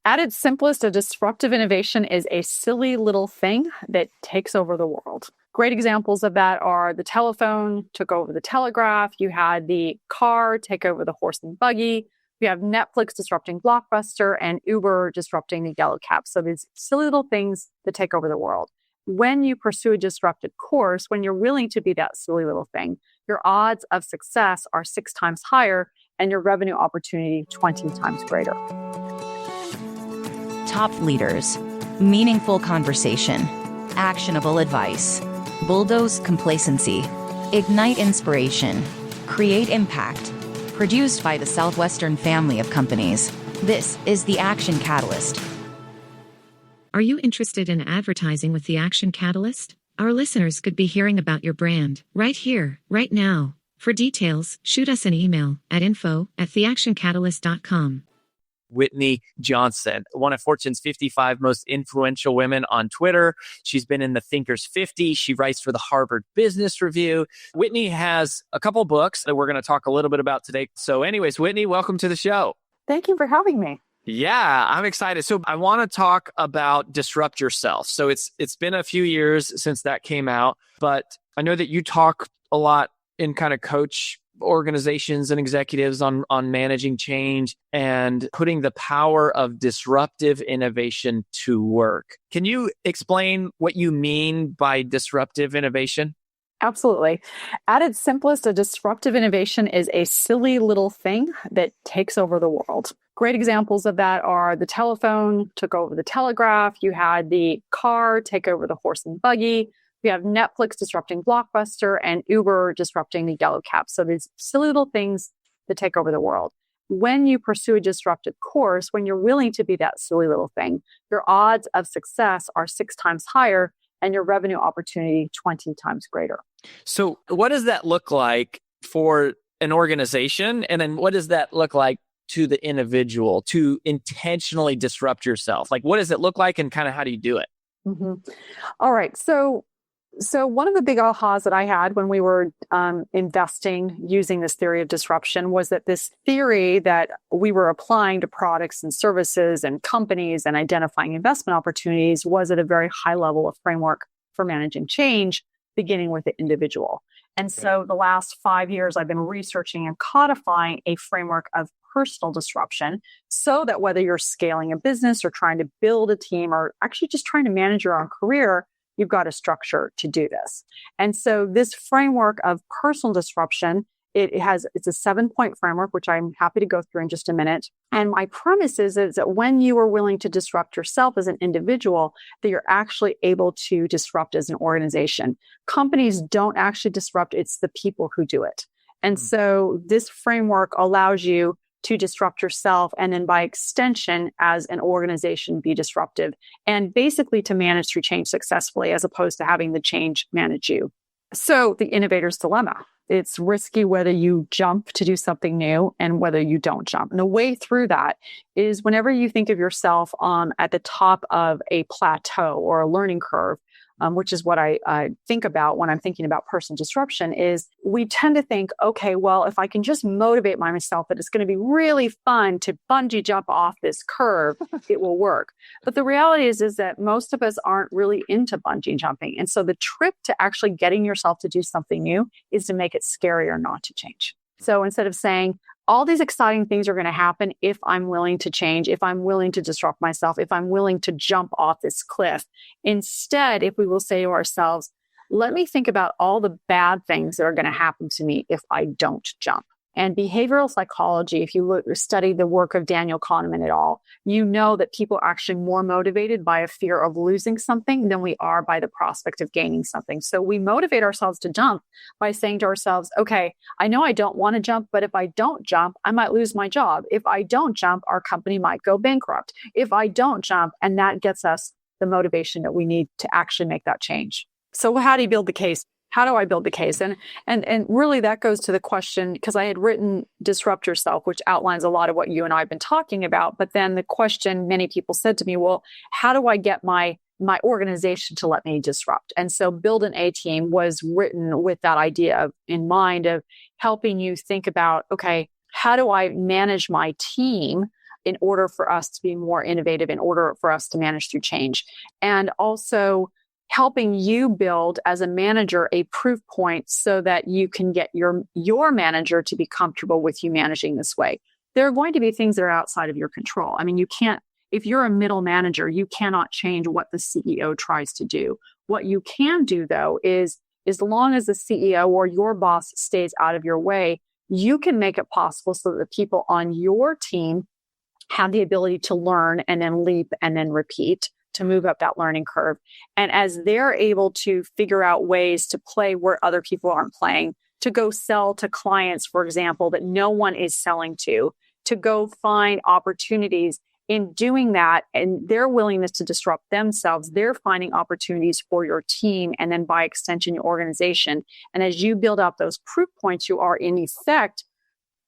At its simplest, a disruptive innovation is a silly little thing that takes over the world. Great examples of that are the telephone took over the telegraph. You had the car take over the horse and buggy. You have Netflix disrupting Blockbuster and Uber disrupting the yellow cab. So these silly little things that take over the world. When you pursue a disruptive course, when you're willing to be that silly little thing, your odds of success are 6 times higher and your revenue opportunity 20 times greater. Top leaders, meaningful conversation, actionable advice, bulldoze complacency, ignite inspiration, create impact. Produced by the Southwestern family of companies. This is the Action Catalyst. Are you interested in advertising with the Action Catalyst? Our listeners could be hearing about your brand right here, right now. For details, shoot us an email at info@theactioncatalyst.com. Whitney Johnson, one of Fortune's 55 most influential women on Twitter. She's been in the Thinkers 50. She writes for the Harvard Business Review. Whitney has a couple books that we're going to talk a little bit about today. So anyways, Whitney, welcome to the show. Thank you for having me. Yeah, I'm excited. So I want to talk about Disrupt Yourself. So it's been a few years since that came out, but I know that you talk a lot in kind of coach organizations and executives on managing change and putting the power of disruptive innovation to work. Can you explain what you mean by disruptive innovation? Absolutely. At its simplest, a disruptive innovation is a silly little thing that takes over the world. Great examples of that are the telephone took over the telegraph. You had the car take over the horse and buggy. We have Netflix disrupting Blockbuster and Uber disrupting the yellow cab. So these silly little things that take over the world. When you pursue a disruptive course, when you're willing to be that silly little thing, your odds of success are 6 times higher and your revenue opportunity 20 times greater. So what does that look like for an organization? And then what does that look like to the individual to intentionally disrupt yourself? Like, what does it look like and kind of how do you do it? Mm-hmm. All right. So one of the big ahas that I had when we were investing using this theory of disruption was that this theory that we were applying to products and services and companies and identifying investment opportunities was at a very high level of framework for managing change, beginning with the individual. And so the last 5 years, I've been researching and codifying a framework of personal disruption so that whether you're scaling a business or trying to build a team or actually just trying to manage your own career, you've got a structure to do this. And so this framework of personal disruption, it's a 7-point framework, which I'm happy to go through in just a minute. And my premise is that when you are willing to disrupt yourself as an individual, that you're actually able to disrupt as an organization. Companies don't actually disrupt, it's the people who do it. And so this framework allows you to disrupt yourself and then by extension as an organization be disruptive and basically to manage through change successfully as opposed to having the change manage you. So the innovator's dilemma. It's risky whether you jump to do something new and whether you don't jump. And the way through that is whenever you think of yourself at the top of a plateau or a learning curve, which is what I think about when I'm thinking about personal disruption, is we tend to think, okay, well, if I can just motivate myself that it's going to be really fun to bungee jump off this curve, it will work. But the reality is that most of us aren't really into bungee jumping. And so the trick to actually getting yourself to do something new is to make it scarier not to change. So instead of saying, all these exciting things are going to happen if I'm willing to change, if I'm willing to disrupt myself, if I'm willing to jump off this cliff. Instead, if we will say to ourselves, let me think about all the bad things that are going to happen to me if I don't jump. And behavioral psychology, if you study the work of Daniel Kahneman et al., you know that people are actually more motivated by a fear of losing something than we are by the prospect of gaining something. So we motivate ourselves to jump by saying to ourselves, okay, I know I don't want to jump, but if I don't jump, I might lose my job. If I don't jump, our company might go bankrupt. If I don't jump, and that gets us the motivation that we need to actually make that change. So how do you build the case? How do I build the case? And really that goes to the question, because I had written Disrupt Yourself, which outlines a lot of what you and I have been talking about. But then the question many people said to me, well, how do I get my organization to let me disrupt? And so Build an A Team was written with that idea in mind of helping you think about, okay, how do I manage my team in order for us to be more innovative, in order for us to manage through change. And also helping you build as a manager a proof point so that you can get your manager to be comfortable with you managing this way. There are going to be things that are outside of your control. I mean, you can't, if you're a middle manager, you cannot change what the CEO tries to do. What you can do, though, is as long as the CEO or your boss stays out of your way, you can make it possible so that the people on your team have the ability to learn and then leap and then repeat to move up that learning curve. And as they're able to figure out ways to play where other people aren't playing, to go sell to clients, for example, that no one is selling to go find opportunities in doing that, and their willingness to disrupt themselves, they're finding opportunities for your team and then by extension, your organization. And as you build up those proof points, you are in effect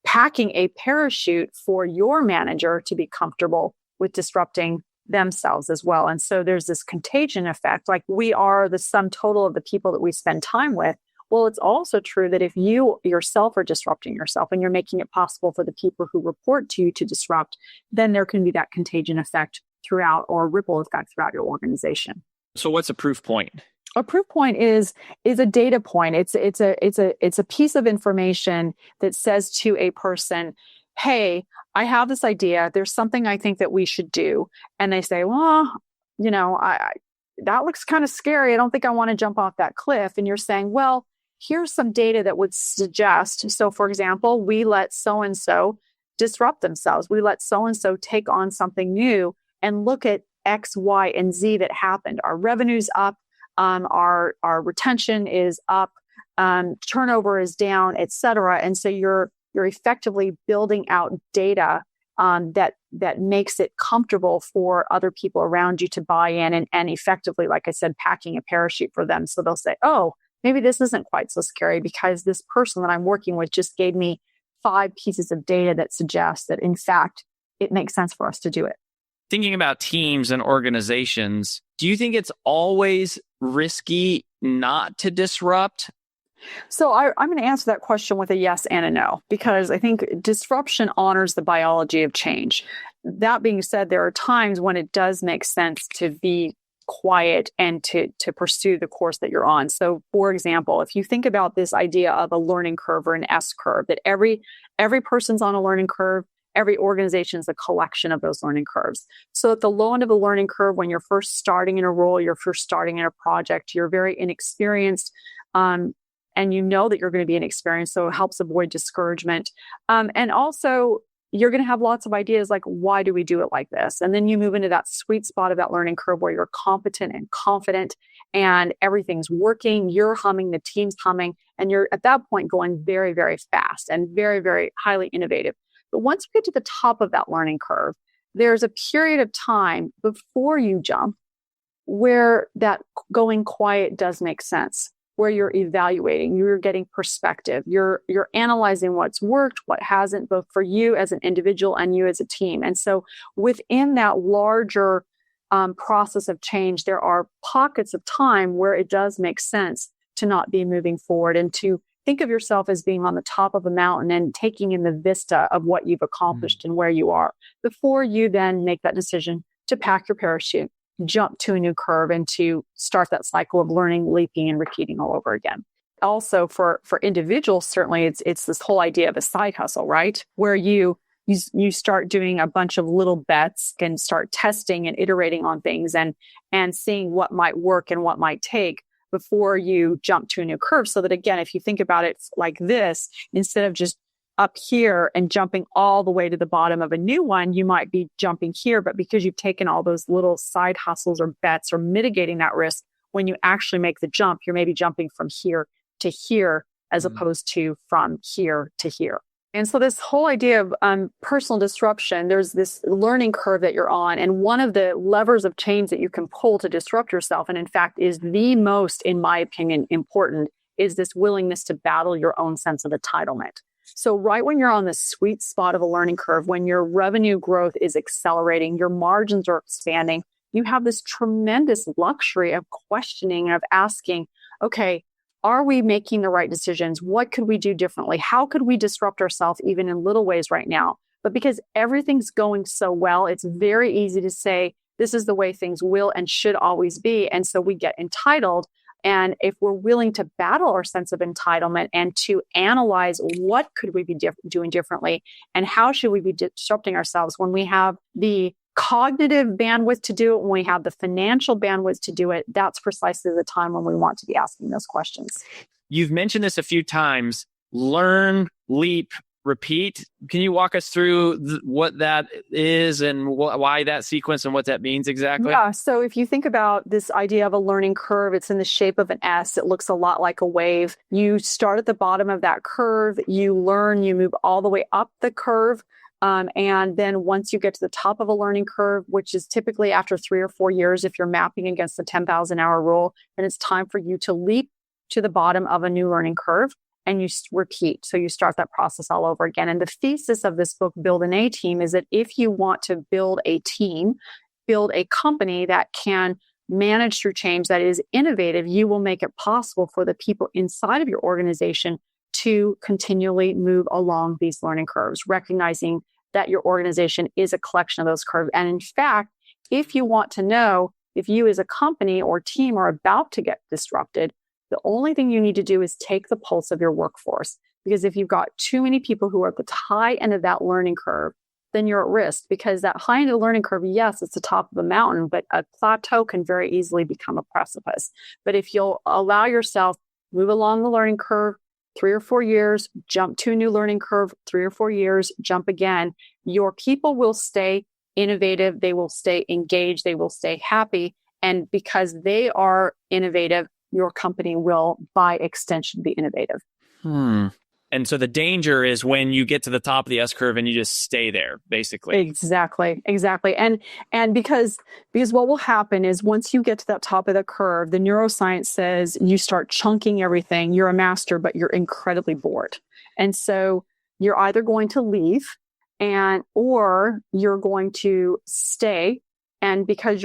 packing a parachute for your manager to be comfortable with disrupting themselves as well. And so there's this contagion effect, like we are the sum total of the people that we spend time with. Well, it's also true that if you yourself are disrupting yourself and you're making it possible for the people who report to you to disrupt, then there can be that contagion effect throughout or ripple effect throughout your organization. So what's a proof point? A proof point is a data point. It's a piece of information that says to a person, hey, I have this idea. There's something I think that we should do. And they say, well, that looks kind of scary. I don't think I want to jump off that cliff. And you're saying, well, here's some data that would suggest. So for example, we let so-and-so disrupt themselves. We let so-and-so take on something new and look at X, Y, and Z that happened. Our revenue's up. Our retention is up. Turnover is down, et cetera. And so you're effectively building out data that makes it comfortable for other people around you to buy in and effectively, like I said, packing a parachute for them. So they'll say, oh, maybe this isn't quite so scary because this person that I'm working with just gave me 5 pieces of data that suggests that, in fact, it makes sense for us to do it. Thinking about teams and organizations, do you think it's always risky not to disrupt? So I'm going to answer that question with a yes and a no, because I think disruption honors the biology of change. That being said, there are times when it does make sense to be quiet and to pursue the course that you're on. So for example, if you think about this idea of a learning curve or an S curve, that every person's on a learning curve, every organization is a collection of those learning curves. So at the low end of the learning curve, when you're first starting in a role, you're first starting in a project, you're very inexperienced, and you know that you're going to be inexperienced, so it helps avoid discouragement. And also, you're going to have lots of ideas like, why do we do it like this? And then you move into that sweet spot of that learning curve where you're competent and confident and everything's working, you're humming, the team's humming, and you're at that point going very, very fast and very, very highly innovative. But once you get to the top of that learning curve, there's a period of time before you jump where that going quiet does make sense, where you're evaluating, you're getting perspective, you're analyzing what's worked, what hasn't, both for you as an individual and you as a team. And so within that larger process of change, there are pockets of time where it does make sense to not be moving forward and to think of yourself as being on the top of a mountain and taking in the vista of what you've accomplished and where you are before you then make that decision to pack your parachute, jump to a new curve, and to start that cycle of learning, leaping, and repeating all over again. Also, for individuals, certainly it's this whole idea of a side hustle, right? Where you start doing a bunch of little bets and start testing and iterating on things and seeing what might work and what might take before you jump to a new curve. So that, again, if you think about it like this, instead of just up here and jumping all the way to the bottom of a new one, you might be jumping here. But because you've taken all those little side hustles or bets or mitigating that risk, when you actually make the jump, you're maybe jumping from here to here as opposed to from here to here. And so this whole idea of personal disruption, there's this learning curve that you're on. And one of the levers of change that you can pull to disrupt yourself, and in fact is the most, in my opinion, important, is this willingness to battle your own sense of entitlement. So right when you're on the sweet spot of a learning curve, when your revenue growth is accelerating, your margins are expanding, you have this tremendous luxury of questioning, of asking, okay, are we making the right decisions? What could we do differently? How could we disrupt ourselves even in little ways right now? But because everything's going so well, it's very easy to say, this is the way things will and should always be. And so we get entitled. And if we're willing to battle our sense of entitlement and to analyze what could we be doing differently and how should we be disrupting ourselves when we have the cognitive bandwidth to do it, when we have the financial bandwidth to do it, that's precisely the time when we want to be asking those questions. You've mentioned this a few times, learn, leap, repeat. Can you walk us through what that is and why that sequence and what that means exactly? Yeah. So if you think about this idea of a learning curve, it's in the shape of an S. It looks a lot like a wave. You start at the bottom of that curve, you learn, you move all the way up the curve. And then once you get to the top of a learning curve, which is typically after 3 or 4 years, if you're mapping against the 10,000 hour rule, then it's time for you to leap to the bottom of a new learning curve. And you repeat. So you start that process all over again. And the thesis of this book, Build an A Team, is that if you want to build a team, build a company that can manage through change, that is innovative, you will make it possible for the people inside of your organization to continually move along these learning curves, recognizing that your organization is a collection of those curves. And in fact, if you want to know if you as a company or team are about to get disrupted, the only thing you need to do is take the pulse of your workforce. Because if you've got too many people who are at the high end of that learning curve, then you're at risk, because that high end of the learning curve, yes, it's the top of a mountain, but a plateau can very easily become a precipice. But if you'll allow yourself, move along the learning curve, 3 or 4 years, jump to a new learning curve, 3 or 4 years, jump again, your people will stay innovative, they will stay engaged, they will stay happy. And because they are innovative, your company will, by extension, be innovative. And so the danger is when you get to the top of the S curve and you just stay there, basically. Exactly. And because what will happen is once you get to that top of the curve, the neuroscience says you start chunking everything. You're a master, but you're incredibly bored. And so you're either going to leave or you're going to stay. And because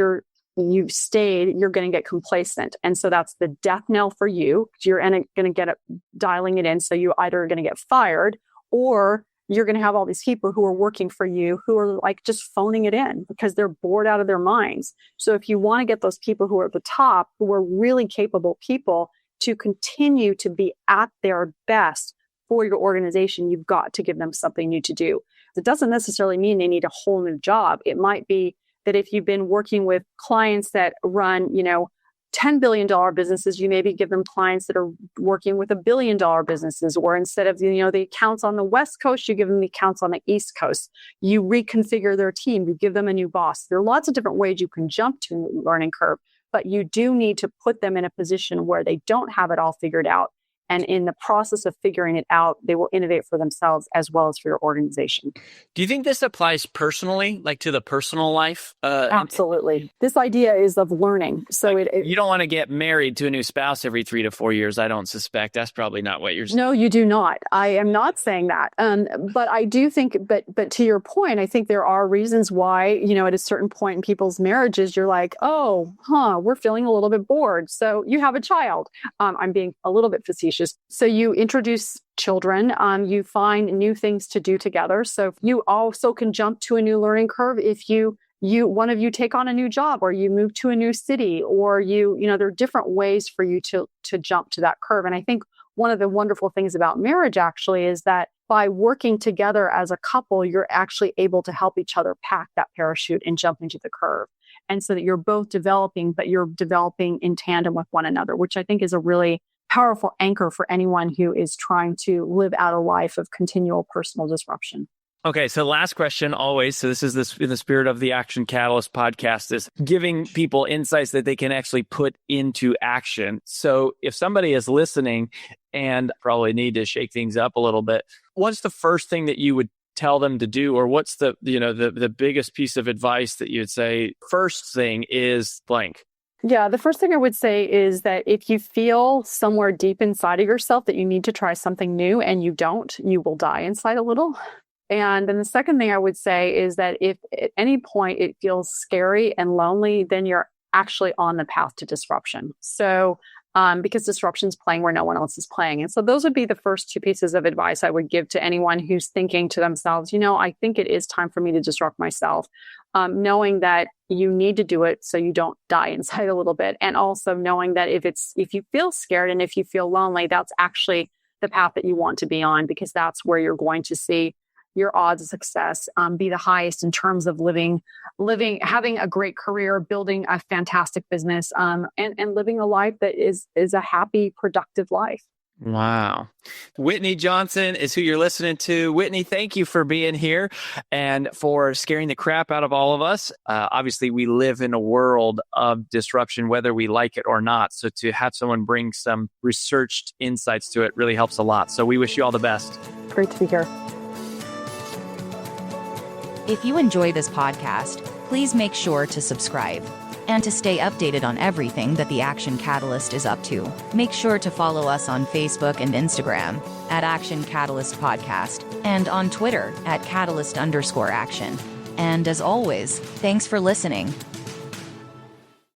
you've stayed, you're going to get complacent. And so that's the death knell for you. You're going to get it, dialing it in. So you either are going to get fired, or you're going to have all these people who are working for you who are like just phoning it in because they're bored out of their minds. So if you want to get those people who are at the top, who are really capable people, to continue to be at their best for your organization, you've got to give them something new to do. It doesn't necessarily mean they need a whole new job. It might be that if you've been working with clients that run, $10 billion businesses, you maybe give them clients that are working with $1 billion businesses, or instead of, the accounts on the West Coast, you give them the accounts on the East Coast. You reconfigure their team, you give them a new boss. There are lots of different ways you can jump to a learning curve, but you do need to put them in a position where they don't have it all figured out. And in the process of figuring it out, they will innovate for themselves as well as for your organization. Do you think this applies personally, like to the personal life? Absolutely. This idea is of learning. So you don't want to get married to a new spouse every 3 to 4 years, I don't suspect. That's probably not what you're saying. No, you do not. I am not saying that. But I do think, but to your point, I think there are reasons why, at a certain point in people's marriages, you're like, we're feeling a little bit bored. So you have a child. I'm being a little bit facetious. So you introduce children, you find new things to do together. So you also can jump to a new learning curve if one of you take on a new job, or you move to a new city, or there are different ways for you to jump to that curve. And I think one of the wonderful things about marriage actually is that by working together as a couple, you're actually able to help each other pack that parachute and jump into the curve. And so that you're both developing, but you're developing in tandem with one another, which I think is a really powerful anchor for anyone who is trying to live out a life of continual personal disruption. Okay, so last question always. So this is in the spirit of the Action Catalyst podcast, is giving people insights that they can actually put into action. So if somebody is listening and probably need to shake things up a little bit, what's the first thing that you would tell them to do? Or what's the biggest piece of advice that you would say, first thing is blank? Yeah, the first thing I would say is that if you feel somewhere deep inside of yourself that you need to try something new and you don't, you will die inside a little. And then the second thing I would say is that if at any point it feels scary and lonely, then you're actually on the path to disruption. So because disruption's playing where no one else is playing. And so those would be the first two pieces of advice I would give to anyone who's thinking to themselves, I think it is time for me to disrupt myself. Knowing that you need to do it so you don't die inside a little bit. And also knowing that if you feel scared and if you feel lonely, that's actually the path that you want to be on, because that's where you're going to see your odds of success be the highest in terms of having a great career, building a fantastic business, and living a life that is a happy, productive life. Wow. Whitney Johnson is who you're listening to. Whitney, thank you for being here and for scaring the crap out of all of us. Obviously, we live in a world of disruption, whether we like it or not. So to have someone bring some researched insights to it really helps a lot. So we wish you all the best. Great to be here. If you enjoy this podcast, please make sure to subscribe. And to stay updated on everything that the Action Catalyst is up to, make sure to follow us on Facebook and Instagram at Action Catalyst Podcast and on Twitter at Catalyst_Action. And as always, thanks for listening.